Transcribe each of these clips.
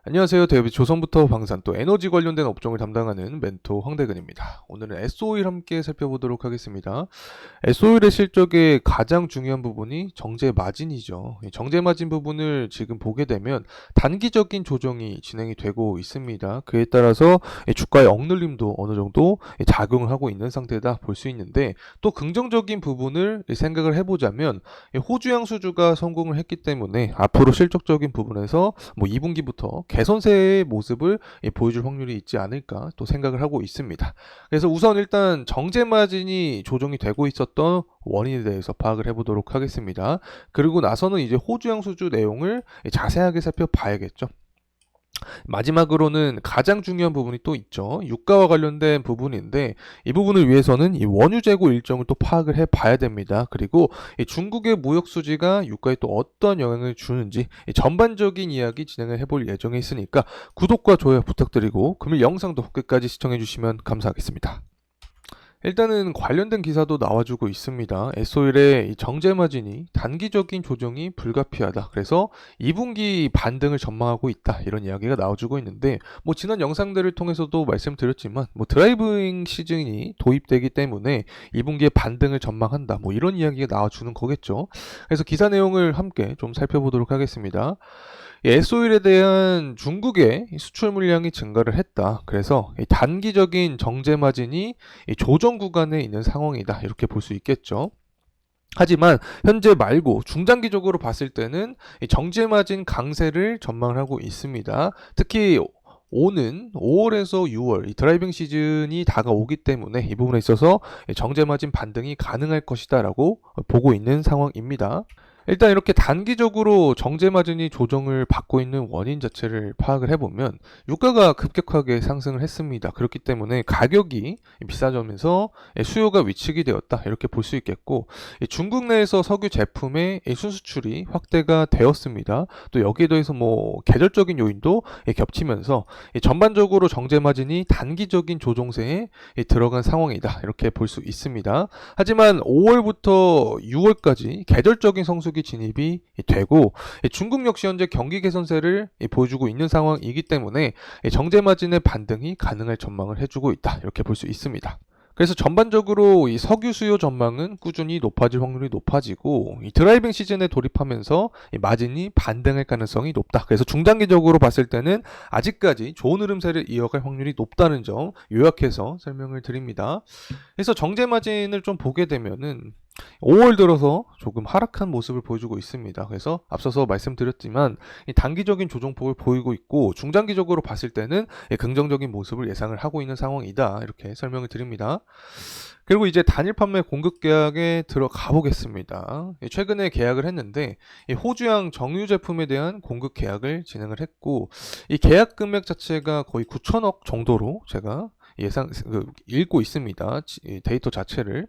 안녕하세요. 대비 조선부터 방산 또 에너지 관련된 업종을 담당하는 멘토 황대근입니다. 오늘은 S오일 함께 살펴보도록 하겠습니다. S오일의 실적의 가장 중요한 부분이 정제 마진이죠. 이 정제 마진 부분을 지금 보게 되면 단기적인 조정이 진행이 되고 있습니다. 그에 따라서 이 주가의 억눌림도 어느 정도 작용을 하고 있는 상태다 볼 수 있는데, 또 긍정적인 부분을 생각을 해보자면 호주양 수주가 성공을 했기 때문에 앞으로 실적적인 부분에서 2분기부터 개선세의 모습을 보여줄 확률이 있지 않을까 또 생각을 하고 있습니다. 그래서 우선 일단 정제 마진이 조정이 되고 있었던 원인에 대해서 파악을 해보도록 하겠습니다. 그리고 나서는 이제 호주양 수주 내용을 자세하게 살펴봐야겠죠. 마지막으로는 가장 중요한 부분이 또 있죠. 유가와 관련된 부분인데, 이 부분을 위해서는 이 원유 재고 일정을 또 파악을 해봐야 됩니다. 그리고 이 중국의 무역 수지가 유가에 또 어떤 영향을 주는지 이 전반적인 이야기 진행을 해볼 예정에 있으니까 구독과 좋아요 부탁드리고 금일 영상도 끝까지 시청해주시면 감사하겠습니다. 일단은 관련된 기사도 나와주고 있습니다. S오일의 이 정제 마진이 단기적인 조정이 불가피하다. 그래서 2분기 반등을 전망하고 있다. 이런 이야기가 나와주고 있는데, 지난 영상들을 통해서도 말씀드렸지만 드라이빙 시즌이 도입되기 때문에 2분기에 반등을 전망한다. 이런 이야기가 나와주는 거겠죠. 그래서 기사 내용을 함께 좀 살펴보도록 하겠습니다. S오일에 대한 중국의 수출 물량이 증가를 했다. 그래서 단기적인 정제 마진이 조정 구간에 있는 상황이다. 이렇게 볼 수 있겠죠. 하지만 현재 말고 중장기적으로 봤을 때는 정제 마진 강세를 전망을 하고 있습니다. 특히 오는 5월에서 6월 이 드라이빙 시즌이 다가오기 때문에 이 부분에 있어서 정제 마진 반등이 가능할 것이다라고 보고 있는 상황입니다. 일단 이렇게 단기적으로 정제 마진이 조정을 받고 있는 원인 자체를 파악을 해보면 유가가 급격하게 상승을 했습니다. 그렇기 때문에 가격이 비싸지면서 수요가 위축이 되었다 이렇게 볼 수 있겠고, 중국 내에서 석유 제품의 순수출이 확대가 되었습니다. 또 여기에 더해서 계절적인 요인도 겹치면서 전반적으로 정제 마진이 단기적인 조정세에 들어간 상황이다 이렇게 볼 수 있습니다. 하지만 5월부터 6월까지 계절적인 성수기 진입이 되고, 중국 역시 현재 경기 개선세를 보여주고 있는 상황이기 때문에 정제 마진의 반등이 가능할 전망을 해주고 있다 이렇게 볼 수 있습니다. 그래서 전반적으로 이 석유 수요 전망은 꾸준히 높아질 확률이 높아지고, 이 드라이빙 시즌에 돌입하면서 이 마진이 반등할 가능성이 높다. 그래서 중장기적으로 봤을 때는 아직까지 좋은 흐름세를 이어갈 확률이 높다는 점 요약해서 설명을 드립니다. 그래서 정제 마진을 좀 보게 되면은 5월 들어서 조금 하락한 모습을 보여주고 있습니다. 그래서 앞서서 말씀드렸지만 이 단기적인 조정폭을 보이고 있고, 중장기적으로 봤을 때는 긍정적인 모습을 예상을 하고 있는 상황이다 이렇게 설명을 드립니다. 그리고 이제 단일 판매 공급 계약에 들어가 보겠습니다. 최근에 계약을 했는데 호주양 정유 제품에 대한 공급 계약을 진행을 했고, 이 계약 금액 자체가 거의 9천억 정도로 제가 읽고 있습니다. 이 데이터 자체를.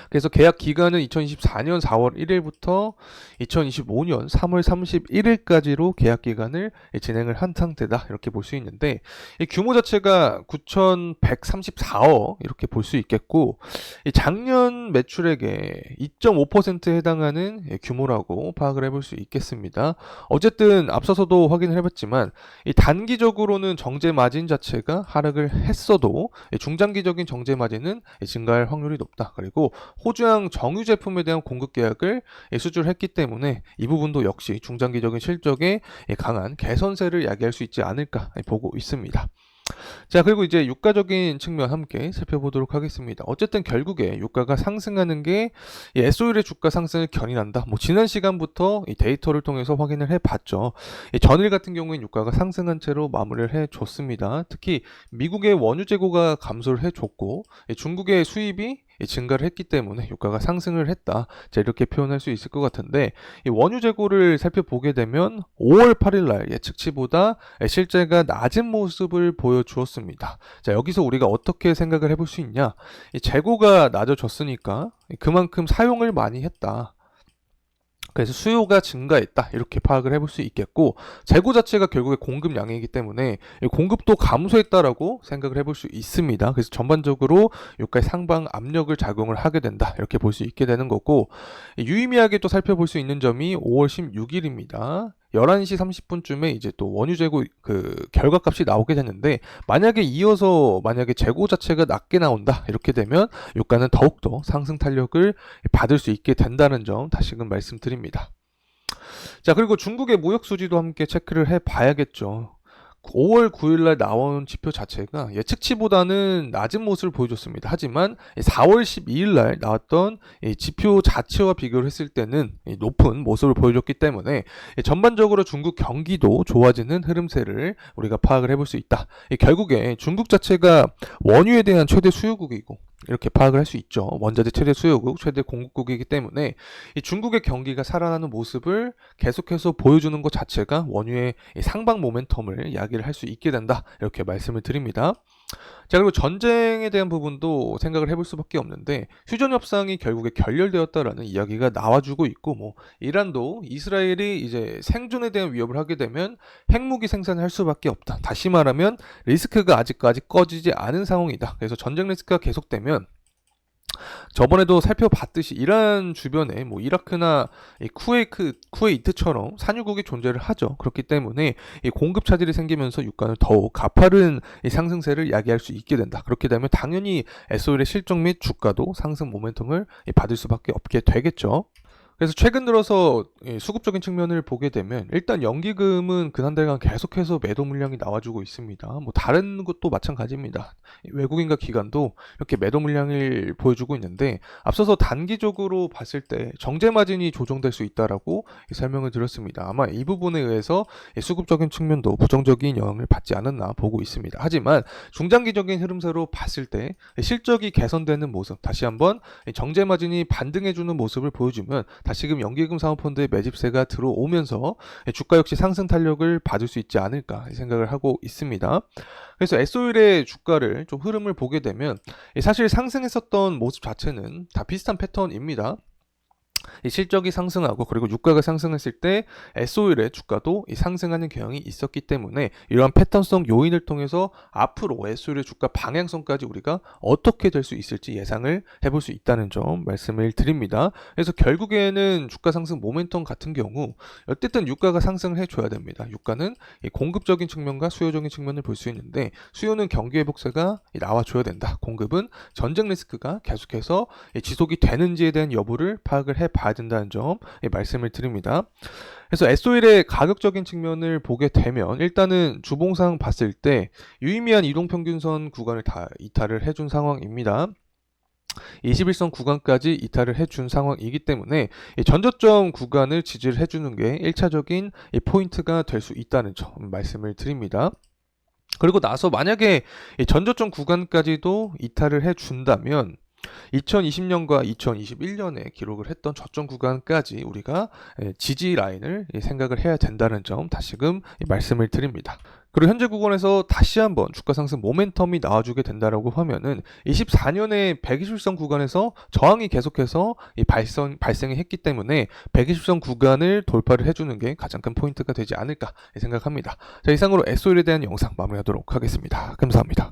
그래서 계약 기간은 2024년 4월 1일부터 2025년 3월 31일까지로 계약 기간을 진행을 한 상태다 이렇게 볼 수 있는데, 이 규모 자체가 9,134억 이렇게 볼 수 있겠고, 이 작년 매출액의 2.5%에 해당하는 규모라고 파악을 해볼 수 있겠습니다. 어쨌든 앞서서도 확인을 해봤지만 이 단기적으로는 정제 마진 자체가 하락을 했어도 중장기적인 정제 마진은 증가할 확률이 높다. 그리고 호주양 정유 제품에 대한 공급 계약을 수주를 했기 때문에 이 부분도 역시 중장기적인 실적에 강한 개선세를 야기할 수 있지 않을까 보고 있습니다. 자, 그리고 이제 유가적인 측면 함께 살펴보도록 하겠습니다. 어쨌든 결국에 유가가 상승하는 게 이 S오일의 주가 상승을 견인한다. 지난 시간부터 이 데이터를 통해서 확인을 해봤죠. 이 전일 같은 경우에는 유가가 상승한 채로 마무리를 해줬습니다. 특히 미국의 원유 재고가 감소를 해줬고, 중국의 수입이 증가를 했기 때문에 유가가 상승을 했다. 자, 이렇게 표현할 수 있을 것 같은데, 이 원유 재고를 살펴보게 되면 5월 8일 날 예측치보다 실제가 낮은 모습을 보여주었습니다. 자, 여기서 우리가 어떻게 생각을 해볼 수 있냐? 이 재고가 낮아졌으니까 그만큼 사용을 많이 했다. 그래서 수요가 증가했다 이렇게 파악을 해볼 수 있겠고, 재고 자체가 결국에 공급량이기 때문에 공급도 감소했다라고 생각을 해볼 수 있습니다. 그래서 전반적으로 유가의 상방 압력을 작용을 하게 된다 이렇게 볼 수 있게 되는 거고, 유의미하게 또 살펴볼 수 있는 점이 5월 16일입니다. 11시 30분쯤에 이제 또 원유 재고 그 결과값이 나오게 됐는데, 만약에 이어서 만약에 재고 자체가 낮게 나온다 이렇게 되면 유가는 더욱더 상승 탄력을 받을 수 있게 된다는 점 다시금 말씀드립니다. 자, 그리고 중국의 무역 수지도 함께 체크를 해 봐야겠죠. 5월 9일날 나온 지표 자체가 예측치보다는 낮은 모습을 보여줬습니다. 하지만 4월 12일날 나왔던 이 지표 자체와 비교를 했을 때는 높은 모습을 보여줬기 때문에 전반적으로 중국 경기도 좋아지는 흐름세를 우리가 파악을 해볼 수 있다. 결국에 중국 자체가 원유에 대한 최대 수요국이고, 이렇게 파악을 할 수 있죠. 원자재 최대 수요국, 최대 공급국이기 때문에 이 중국의 경기가 살아나는 모습을 계속해서 보여주는 것 자체가 원유의 상방 모멘텀을 야기를 할 수 있게 된다. 이렇게 말씀을 드립니다. 자, 그리고 전쟁에 대한 부분도 생각을 해볼 수밖에 없는데, 휴전 협상이 결국에 결렬되었다라는 이야기가 나와주고 있고, 뭐 이란도 이스라엘이 이제 생존에 대한 위협을 하게 되면 핵무기 생산을 할 수밖에 없다. 다시 말하면 리스크가 아직까지 꺼지지 않은 상황이다. 그래서 전쟁 리스크가 계속되면, 저번에도 살펴봤듯이 이란 주변에 뭐 이라크나 이 쿠웨이트처럼 산유국이 존재를 하죠. 그렇기 때문에 이 공급 차질이 생기면서 유가는 더욱 가파른 이 상승세를 야기할 수 있게 된다. 그렇게 되면 당연히 에소일의 실적 및 주가도 상승 모멘텀을 받을 수밖에 없게 되겠죠. 그래서 최근 들어서 수급적인 측면을 보게 되면 일단 연기금은 그 한 달간 계속해서 매도 물량이 나와주고 있습니다. 뭐 다른 것도 마찬가지입니다. 외국인과 기관도 이렇게 매도 물량을 보여주고 있는데, 앞서서 단기적으로 봤을 때 정제 마진이 조정될 수 있다라고 설명을 드렸습니다. 아마 이 부분에 의해서 수급적인 측면도 부정적인 영향을 받지 않았나 보고 있습니다. 하지만 중장기적인 흐름세로 봤을 때 실적이 개선되는 모습, 다시 한번 정제 마진이 반등해주는 모습을 보여주면 다시금 연기금 사모펀드의 매집세가 들어오면서 주가 역시 상승 탄력을 받을 수 있지 않을까 생각을 하고 있습니다. 그래서 에소일의 주가를 좀 흐름을 보게 되면 사실 상승했었던 모습 자체는 다 비슷한 패턴입니다. 이 실적이 상승하고 그리고 유가가 상승했을 때 에소일의 주가도 상승하는 경향이 있었기 때문에, 이러한 패턴성 요인을 통해서 앞으로 에소일의 주가 방향성까지 우리가 어떻게 될 수 있을지 예상을 해볼 수 있다는 점 말씀을 드립니다. 그래서 결국에는 주가 상승 모멘텀 같은 경우 어쨌든 유가가 상승을 해줘야 됩니다. 유가는 공급적인 측면과 수요적인 측면을 볼 수 있는데, 수요는 경기 회복세가 나와줘야 된다. 공급은 전쟁 리스크가 계속해서 지속이 되는지에 대한 여부를 파악을 해봐야 된다는 점 말씀을 드립니다. 그래서 에소일의 가격적인 측면을 보게 되면 일단은 주봉상 봤을 때 유의미한 이동평균선 구간을 다 이탈을 해준 상황입니다. 21선 구간까지 이탈을 해준 상황이기 때문에 전저점 구간을 지지를 해주는 게 1차적인 포인트가 될 수 있다는 점 말씀을 드립니다. 그리고 나서 만약에 전저점 구간까지도 이탈을 해준다면 2020년과 2021년에 기록을 했던 저점 구간까지 우리가 지지 라인을 생각을 해야 된다는 점 다시금 말씀을 드립니다. 그리고 현재 구간에서 다시 한번 주가 상승 모멘텀이 나와주게 된다라고 하면은 24년에 120선 구간에서 저항이 계속해서 발생이 했기 때문에 120선 구간을 돌파를 해주는 게 가장 큰 포인트가 되지 않을까 생각합니다. 자, 이상으로 에소일에 대한 영상 마무리하도록 하겠습니다. 감사합니다.